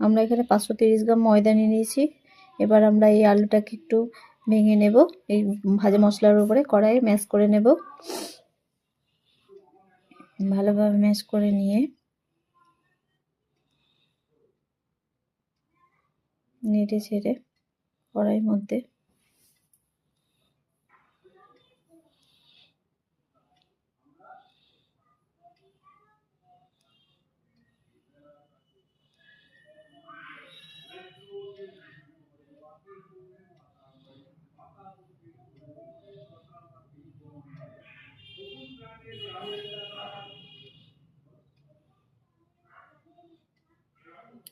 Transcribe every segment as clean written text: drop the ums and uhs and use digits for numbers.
আমরা এখানে 530 গ্রাম ময়দা নিয়ে নিয়েছি। এবার আমরা এই আলুটাকে একটু ভেঙে নেব, এই ভাজা মশলার উপরে কড়াইয়ে ম্যাশ করে নেব। ভালোভাবে ম্যাশ করে নিয়ে নেড়ে ছেড়ে কড়াইয়ের মধ্যে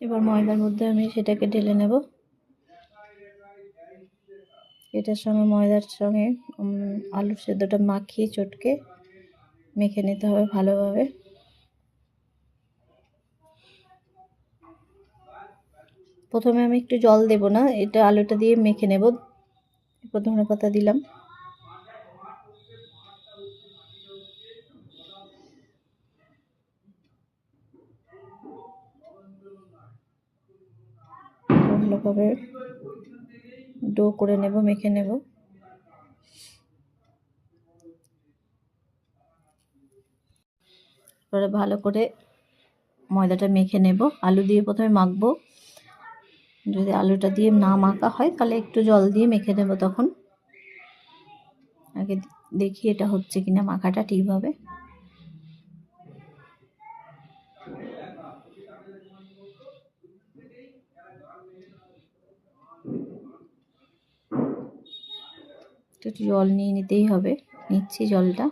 এবার ময়দার মধ্যে আমি সেটাকে ঢেলে নেব। এটার সঙ্গে ময়দার সঙ্গে আলুর সেদ্ধটা মাখিয়ে চটকে মেখে নিতে হবে ভালোভাবে। প্রথমে আমি একটু জল দেব না, এটা আলুটা দিয়ে মেখে নেব। প্রথমে পাতা দিলাম, ভালোভাবে ডো করে নেব, মেখে নেব। এবারে ভালো করে ময়দাটা মেখে নেব। আলু দিয়ে প্রথমে মাখবো, যদি আলুটা দিয়ে না মাখা হয় তাহলে একটু জল দিয়ে মেখে নেব। তখন আগে দেখি এটা হচ্ছে কিনা মাখাটা ঠিকভাবে। একটু জল নিয়ে নিতেই হবে, নিচ্ছি জলটা।